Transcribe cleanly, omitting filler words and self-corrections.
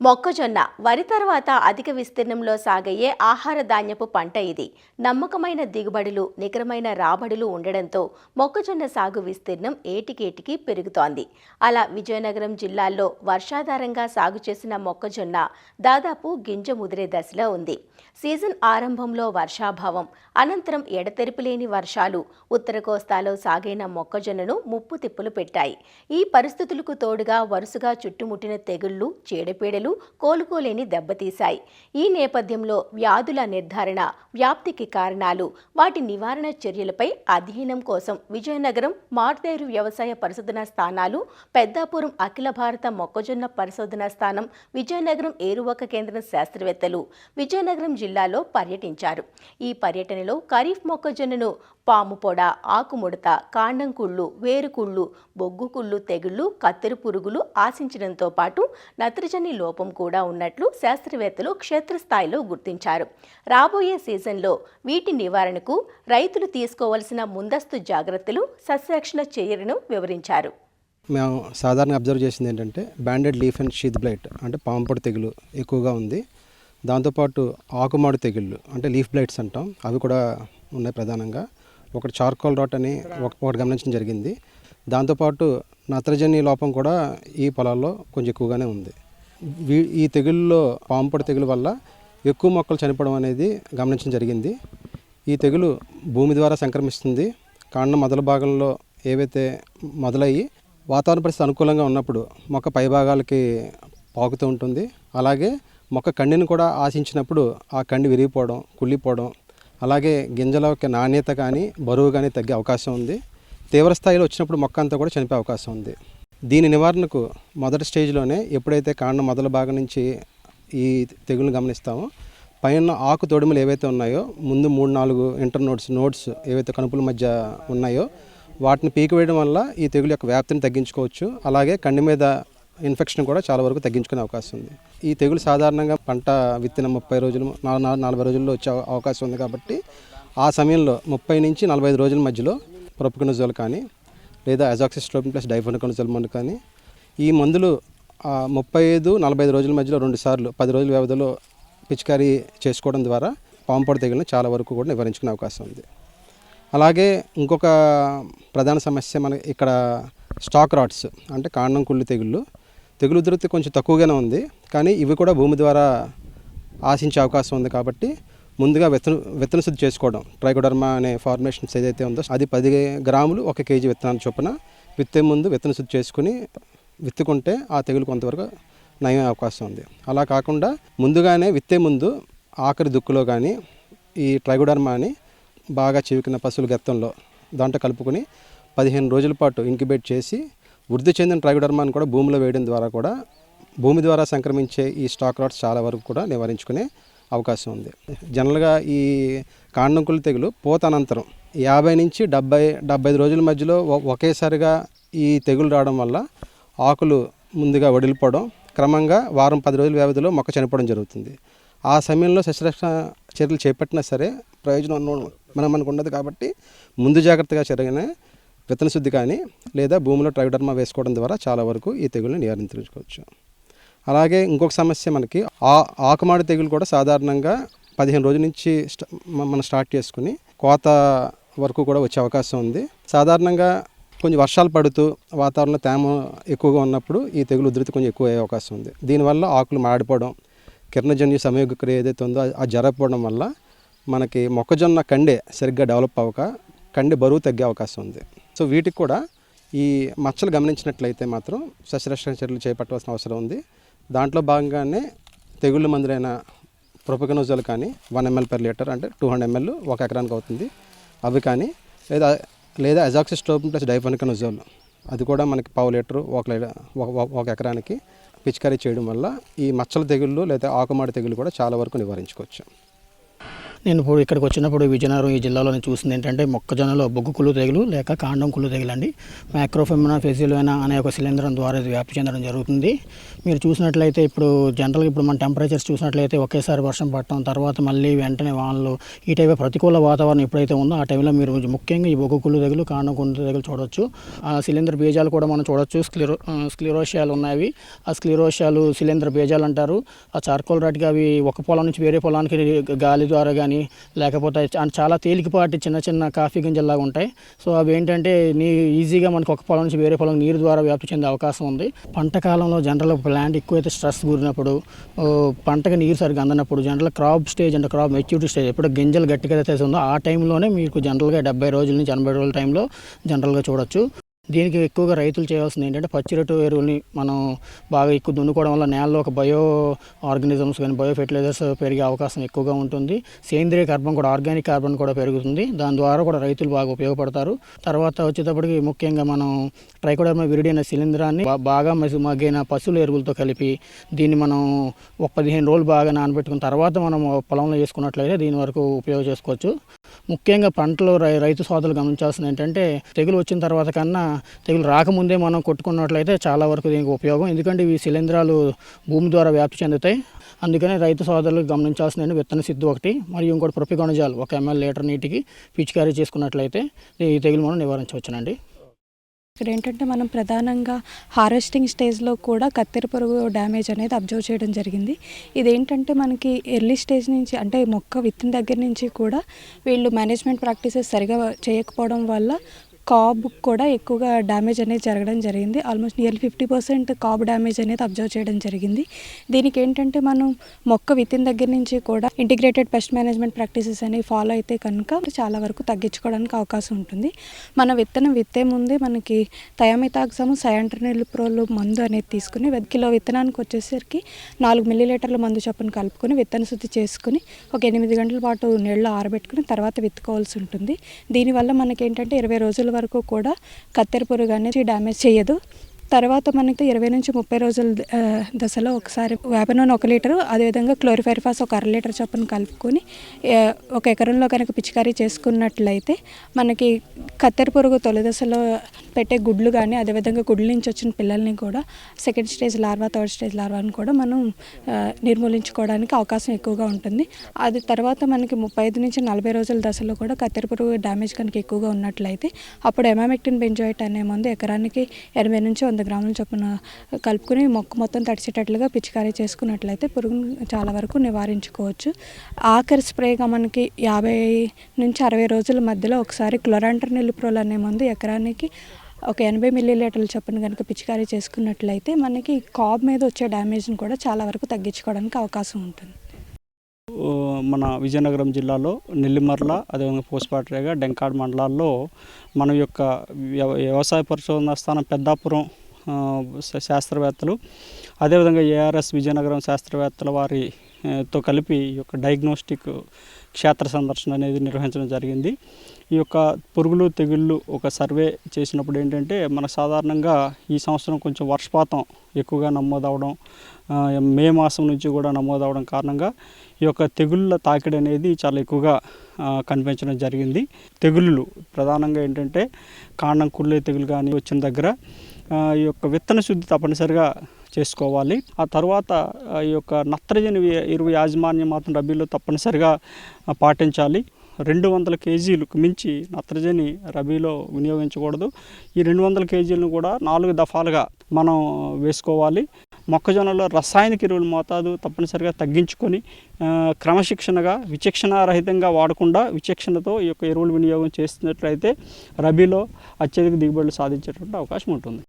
మొక్కజొన్న వరి తర్వాత అధిక విస్తీర్ణంలో సాగయ్యే ఆహార ధాన్యపు పంట ఇది. నమ్మకమైన దిగుబడులు, నికరమైన రాబడులు ఉండడంతో మొక్కజొన్న సాగు విస్తీర్ణం ఏటికేటికి పెరుగుతోంది. అలా విజయనగరం జిల్లాలో వర్షాధారంగా సాగు చేసిన మొక్కజొన్న దాదాపు గింజ ముదిరే దశలో ఉంది. సీజన్ ఆరంభంలో వర్షాభావం, అనంతరం ఎడతెరిపిలేని వర్షాలు ఉత్తర కోస్తాలో సాగైన మొక్కజొన్నను ముప్పు తిప్పులు పెట్టాయి. ఈ పరిస్థితులకు తోడుగా వరుసగా చుట్టుముట్టిన తెగుళ్లు, చీడపీడలు కోలుకోలేని దెబ్బతీశాయి. ఈ నేపథ్యంలో వ్యాధుల నిర్ధారణ, వ్యాప్తికి కారణాలు, వాటి నివారణ చర్యలపై అధ్యయనం కోసం విజయనగరం మార్దేరు వ్యవసాయ పరిశోధనా స్థానాలు, పెద్దాపురం అఖిల భారత మొక్కజొన్న పరిశోధనా స్థానం, విజయనగరం ఏరువాక కేంద్రం శాస్త్రవేత్తలు విజయనగరం జిల్లాలో పర్యటించారు. ఈ పర్యటనలో ఖరీఫ్ మొక్కజొన్నను పాము పొడ, ఆకుముడత, కాండం కుళ్ళు, వేరుకుళ్ళు, బొగ్గు కుళ్ళు తెగుళ్లు, కత్తెర పురుగులు ఆశించడంతో పాటు నత్రజని లోపం కూడా ఉన్నట్లు శాస్త్రవేత్తలు క్షేత్రస్థాయిలో గుర్తించారు. రాబోయే సీజన్లో వీటి నివారణకు రైతులు తీసుకోవాల్సిన ముందస్తు జాగ్రత్తలు, సస్యరక్షణ చర్యలను వివరించారు. మేము సాధారణంగా అబ్జర్వ్ చేసింది ఏంటంటే banded leaf and sheath blight అంటే పాము పొడ తెగులు ఎక్కువగా ఉంది. దాంతోపాటు ఆకుమాడు తెగుళ్ళు అంటే లీఫ్ బ్లైట్స్ అంటాం, అవి కూడా ఉన్నాయి. ప్రధానంగా ఒకటి చార్కోల్ రాట్ అని ఒకటి గమనించడం జరిగింది. దాంతోపాటు నత్రజని లోపం కూడా ఈ పొలాల్లో కొంచెం ఎక్కువగానే ఉంది. ఈ తెగుళ్ళలో పాము పొడ తెగులు వల్ల ఎక్కువ మొక్కలు చనిపోవడం అనేది గమనించడం జరిగింది. ఈ తెగులు భూమి ద్వారా సంక్రమిస్తుంది. కాండం మొదల భాగంలో ఏవైతే మొదలయ్యి వాతావరణ పరిస్థితి అనుకూలంగా ఉన్నప్పుడు మొక్క పై భాగాలకి పాకుతూ ఉంటుంది. అలాగే మొక్క కండిని కూడా ఆశించినప్పుడు ఆ కండి విరిగిపోవడం, కుళ్ళిపోవడం, అలాగే గింజల యొక్క నాణ్యత కానీ బరువు కానీ తగ్గే అవకాశం ఉంది. తీవ్ర స్థాయిలో వచ్చినప్పుడు మొక్క అంతా కూడా చనిపోయే అవకాశం ఉంది. దీని నివారణకు మొదటి స్టేజ్లోనే ఎప్పుడైతే కాండం మొదల భాగం నుంచి ఈ తెగులను గమనిస్తామో పైన ఆకు తొడిమలు ఏవైతే ఉన్నాయో ముందు 3-4 ఇంటర్ నోడ్స్ ఏవైతే కనుపుల మధ్య ఉన్నాయో వాటిని పీకివేయడం వల్ల ఈ తెగులు యొక్క వ్యాప్తిని తగ్గించుకోవచ్చు. అలాగే కండి మీద ఇన్ఫెక్షన్ కూడా చాలా వరకు తగ్గించుకునే అవకాశం ఉంది. ఈ తెగులు సాధారణంగా పంట విత్తిన 30 రోజులు 40 రోజుల్లో వచ్చే అవకాశం ఉంది. కాబట్టి ఆ సమయంలో 30 నుంచి 45 రోజుల మధ్యలో ప్రొపికొనజోల్ కానీ లేదా అజాక్సిస్ట్రోబిన్ ప్లస్ డైఫెనోకొనజోల్ మందు కానీ ఈ మందులు 35-45 రోజుల మధ్యలో 2 సార్లు 10 రోజుల వ్యవధిలో పిచికారీ చేసుకోవడం ద్వారా పాము పొడ తెగులను చాలా వరకు కూడా నివారించుకునే అవకాశం ఉంది. అలాగే ఇంకొక ప్రధాన సమస్య మన ఇక్కడ స్టాక్ రాట్స్ అంటే కాండం కుళ్ళు తెగులు ఉధృతి కొంచెం తక్కువగానే ఉంది. కానీ ఇవి కూడా భూమి ద్వారా ఆశించే అవకాశం ఉంది. కాబట్టి ముందుగా విత్తన శుద్ధి చేసుకోవడం, ట్రైకోడర్మా అనే ఫార్మేషన్స్ ఏదైతే ఉందో అది 10 గ్రాములు 1 కేజీ విత్తనాల చొప్పున విత్తే ముందు విత్తన శుద్ధి చేసుకుని విత్తుకుంటే ఆ తెగులు కొంతవరకు నయమే అవకాశం ఉంది. అలా కాకుండా ముందుగానే విత్తే ముందు ఆఖరి దుక్కులో కానీ ఈ ట్రైకోడర్మా అని బాగా చివికిన పశువుల గత్తంలో దాంట్లో కలుపుకొని 15 రోజుల పాటు ఇంక్యుబేట్ చేసి వృద్ధి చెందిన ట్రైకోడర్మాను కూడా భూమిలో వేయడం ద్వారా కూడా భూమి ద్వారా సంక్రమించే ఈ స్టాక్ రాట్స్ చాలా వరకు కూడా నివారించుకునే అవకాశం ఉంది. జనరల్గా ఈ కాండం కుళ్ళు తెగులు పూత అనంతరం 50 నుంచి 75 రోజుల మధ్యలో ఒకేసారిగా ఈ తెగులు రావడం వల్ల ఆకులు ముందుగా వడిలిపోవడం, క్రమంగా వారం 10 రోజుల వ్యవధిలో మొక్క చనిపోవడం జరుగుతుంది. ఆ సమయంలో సస్యరక్షణ చర్యలు చేపట్టినా సరే ప్రయోజనం మనకు ఉండదు. కాబట్టి ముందు జాగ్రత్తగా జరిగిన విత్తన శుద్ధి కానీ లేదా భూమిలో ట్రైకోడర్మా వేసుకోవడం ద్వారా చాలా వరకు ఈ తెగులను నివారించుకోవచ్చు. అలాగే ఇంకొక సమస్య మనకి ఆకుమాడి తెగులు కూడా సాధారణంగా 15 రోజుల నుంచి మనం స్టార్ట్ చేసుకుని కోత వరకు కూడా వచ్చే అవకాశం ఉంది. సాధారణంగా కొంచెం వర్షాలు పడుతూ వాతావరణంలో తేమ ఎక్కువగా ఉన్నప్పుడు ఈ తెగులు ఉధృతి కొంచెం ఎక్కువ అయ్యే అవకాశం ఉంది. దీనివల్ల ఆకులు మాడిపోవడం, కిరణజన్యు సంయోగ క్రియ ఏదైతే ఉందో అది జరగకపోవడం వల్ల మనకి మొక్కజొన్న కండే సరిగ్గా డెవలప్ అవ్వక కండి బరువు తగ్గే అవకాశం ఉంది. సో వీటికి కూడా ఈ మచ్చలు గమనించినట్లయితే మాత్రం సస్యరక్షణ చర్యలు చేపట్టవలసిన అవసరం ఉంది. దాంట్లో భాగంగానే తెగుళ్ళ మందులైన ప్రొపికొనజోల్ కానీ 1 ml per లీటర్ అంటే 200 ml 1 ఎకరానికి అవుతుంది, అవి కానీ లేదా అజాక్సిస్ట్రోబిన్ ప్లస్ డైఫెనోకొనజోల్ అది కూడా మనకి 1/2 లీటరు 1 ఎకరానికి పిచికారీ చేయడం వల్ల ఈ మచ్చల తెగుళ్ళు లేదా ఆకుమాడి తెగులు కూడా చాలా వరకు నివారించుకోవచ్చు. నేను ఇప్పుడు ఇక్కడికి వచ్చినప్పుడు విజయనగరం ఈ జిల్లాలో నేను చూసింది ఏంటంటే మొక్కజొన్నలో బొగ్గు కుళ్ళు తెగులు లేక కాండం కుళ్ళు తెగులండి. మైక్రోఫెమినా ఫెసిలోనా అనే ఒక శిలీంధ్రం ద్వారా ఇది వ్యాప్తి చెందడం జరుగుతుంది. మీరు చూసినట్లయితే ఇప్పుడు జనరల్గా ఇప్పుడు మన టెంపరేచర్స్ చూసినట్లయితే ఒకేసారి వర్షం పడటం, తర్వాత మళ్ళీ వెంటనే వానలు, ఈ టైప్ ప్రతికూల వాతావరణం ఎప్పుడైతే ఉందో ఆ టైంలో మీరు ముఖ్యంగా ఈ బొగ్గు కుళ్ళు తెగులు, కాండం కుళ్ళు తెగులు చూడొచ్చు. ఆ శిలీంధ్ర బీజాలు కూడా మనం చూడొచ్చు. స్క్లిరోషియాలు ఉన్నాయి. ఆ స్క్లిరోషియాలు శిలీంధ్ర బీజాలు అంటారు. ఆ చార్కోల్ రాటికి అవి ఒక పొలం నుంచి వేరే పొలానికి గాలి ద్వారా కానీ లేకపోతే చాలా తేలికపాటి చిన్న చిన్న కాఫీ గింజల్లాగా ఉంటాయి. సో అవి ఏంటంటే ఈజీగా మనకు ఒక పొలం నుంచి వేరే పొలం నీరు ద్వారా వ్యాప్తి చెందే అవకాశం ఉంది. పంట కాలంలో జనరల్ ప్లాంట్ ఎక్కువైతే స్ట్రెస్ గురినప్పుడు, పంటకి నీరు సరిగ్గా అందనప్పుడు, జనరల్ క్రాప్ స్టేజ్ అంటే క్రాప్ మెచ్యూరిటీ స్టేజ్ ఎప్పుడు గింజలు గట్టిగా అయితే ఉందో ఆ టైంలోనే మీకు జనరల్గా 70 రోజుల నుంచి 80 రోజుల టైంలో జనరల్గా చూడొచ్చు. దీనికి ఎక్కువగా రైతులు చేయాల్సింది ఏంటంటే పచ్చిరొట్టు ఎరువుల్ని మనం బాగా ఎక్కువ దున్నుకోవడం వల్ల నేలలో ఒక బయో ఆర్గానిజమ్స్ కానీ బయో ఫెర్టిలైజర్స్ పెరిగే అవకాశం ఎక్కువగా ఉంటుంది. సేంద్రియ కార్బన్ కూడా, ఆర్గానిక్ కార్బన్ కూడా పెరుగుతుంది. దాని ద్వారా కూడా రైతులు బాగా ఉపయోగపడతారు. తర్వాత వచ్చేటప్పటికి ముఖ్యంగా మనం ట్రైకోడర్మా విరిడి అనే శిలీంధ్రాన్ని బాగా మగ్గిన పశువుల ఎరువులతో కలిపి దీన్ని మనం ఒక 15 రోజులు బాగా నానబెట్టుకున్న తర్వాత మనం పొలంలో వేసుకున్నట్లయితే దీని వరకు ఉపయోగం చేసుకోవచ్చు. ముఖ్యంగా పంటలో రైతు సోదరులు గమనించాల్సింది ఏంటంటే తెగులు వచ్చిన తర్వాత కన్నా తెగులు రాకముందే మనం కొట్టుకున్నట్లయితే చాలా వరకు దీనికి ఉపయోగం. ఎందుకంటే ఈ శిలీంధ్రాలు భూమి ద్వారా వ్యాప్తి చెందుతాయి. అందుకనే రైతు సోదరులు గమనించాల్సిన విత్తన సిద్ధి ఒకటి, మరియు ఇంకోటి ప్రొపిగోనజాల్ 1 ml లీటర్ నీటికి పిచికారీ చేసుకున్నట్లయితే ఈ తెగులు మనం నివారించవచ్చునండి. ఇక్కడ ఏంటంటే మనం ప్రధానంగా హార్వెస్టింగ్ స్టేజ్లో కూడా కత్తెర పురుగు డ్యామేజ్ అనేది అబ్జర్వ్ చేయడం జరిగింది. ఇదేంటంటే మనకి ఎర్లీ స్టేజ్ నుంచి అంటే మొక్క విత్తిన దగ్గర నుంచి కూడా వీళ్ళు మేనేజ్మెంట్ ప్రాక్టీసెస్ సరిగా చేయకపోవడం వల్ల కాబ్ కూడా ఎక్కువగా డ్యామేజ్ అనేది జరగడం జరిగింది. ఆల్మోస్ట్ నియర్లీ 50% కాబ్ డ్యామేజ్ అనేది అబ్జర్వ్ చేయడం జరిగింది. దీనికి ఏంటంటే మనం మొక్క విత్తిన దగ్గర నుంచి కూడా ఇంటిగ్రేటెడ్ పెస్ట్ మేనేజ్మెంట్ ప్రాక్టీసెస్ అనేవి ఫాలో అయితే కనుక చాలా వరకు తగ్గించుకోవడానికి అవకాశం ఉంటుంది. మన విత్తనం విత్తే ముందే మనకి థయామిథాక్సమ్, సయాంట్రనిల్ప్రోల్ మందు అనేది తీసుకుని కిలో విత్తనానికి వచ్చేసరికి 4 మిల్లీలీటర్ల మందు చొప్పున కలుపుకొని విత్తన శుద్ధి చేసుకుని ఒక 8 గంటల పాటు నీళ్ళలో ఆరబెట్టుకుని తర్వాత విత్తుకోవాల్సి ఉంటుంది. దీనివల్ల మనకి ఏంటంటే 20 రోజుల వరకు కూడా కత్తెర పురుగు అనేది డ్యామేజ్ చేయదు. తర్వాత మనకి 20 నుంచి 30 రోజుల దశలో ఒకసారి వేప నూనె 1 లీటరు, అదేవిధంగా క్లోరిఫైరిఫాస్ ఒక 1/2 లీటర్ చొప్పున కలుపుకొని 1 ఎకరంలో కనుక పిచికారీ చేసుకున్నట్లయితే మనకి కత్తెర పురుగు తొలి దశలో పెట్టే గుడ్లు కానీ, అదేవిధంగా గుడ్ల నుంచి వచ్చిన పిల్లల్ని కూడా second stage larva, third stage లార్వాని కూడా మనం నిర్మూలించుకోవడానికి అవకాశం ఎక్కువగా ఉంటుంది. అది తర్వాత మనకి 35 నుంచి 40 రోజుల దశలో కూడా కత్తెర పురుగు డ్యామేజ్ కనుక ఎక్కువగా ఉన్నట్లయితే అప్పుడు ఎమామెక్టిన్ బెంజోయేట్ అనే మందు ఎకరానికి 80 నుంచి 100 గ్రాముల చొప్పున కలుపుకొని మొక్క మొత్తం తడిచేటట్లుగా పిచికారీ చేసుకున్నట్లయితే పురుగును చాలా వరకు నివారించుకోవచ్చు. ఆఖరి స్ప్రేగా మనకి 50 నుంచి 60 రోజుల మధ్యలో ఒకసారి క్లోరాంట్రనిల్ప్రోల్ అనే మందు ఎకరానికి ఒక 80 మిల్లీలీటర్ల చొప్పున కనుక పిచికారీ చేసుకున్నట్లయితే మనకి కాబ్ మీద వచ్చే డ్యామేజ్ని కూడా చాలా వరకు తగ్గించుకోవడానికి అవకాశం ఉంటుంది. మన విజయనగరం జిల్లాలో నెల్లిమర్ల, అదేవిధంగా పోస్పాట్రేగ, డెంకాడ్ మండలాల్లో మన యొక్క వ్యవసాయ పరిశోధనా స్థానం పెద్దాపురం శాస్త్రవేత్తలు, అదేవిధంగా ఏఆర్ఎస్ విజయనగరం శాస్త్రవేత్తల వారితో కలిపి ఈ యొక్క డయాగ్నోస్టిక్ క్షేత్ర సందర్శన అనేది నిర్వహించడం జరిగింది. ఈ యొక్క పురుగులు తెగుళ్ళు ఒక సర్వే చేసినప్పుడు ఏంటంటే మన సాధారణంగా ఈ సంవత్సరం కొంచెం వర్షపాతం ఎక్కువగా నమోదవడం, మే మాసం నుంచి కూడా నమోదవడం కారణంగా ఈ యొక్క తెగుళ్ళ తాకిడి అనేది చాలా ఎక్కువగా కనిపించడం జరిగింది. తెగుళ్ళు ప్రధానంగా ఏంటంటే కాండం కుళ్ళే తెగులు కానీ వచ్చిన దగ్గర ఈ యొక్క విత్తన శుద్ధి తప్పనిసరిగా చేసుకోవాలి. ఆ తర్వాత ఈ యొక్క నత్రజని ఎరువు యాజమాన్యం మాత్రం రబీలో తప్పనిసరిగా పాటించాలి. 200 కేజీలకు మించి నత్రజని రబీలో వినియోగించకూడదు. ఈ 200 కేజీలను కూడా 4 దఫాలుగా మనం వేసుకోవాలి. మొక్కజొన్నలో రసాయనిక ఎరువుల మోతాదు తప్పనిసరిగా తగ్గించుకొని క్రమశిక్షణగా విచక్షణారహితంగా వాడకుండా విచక్షణతో ఈ యొక్క ఎరువుల వినియోగం చేస్తున్నట్లయితే రబీలో అత్యధిక దిగుబడులు సాధించేటువంటి అవకాశం ఉంటుంది.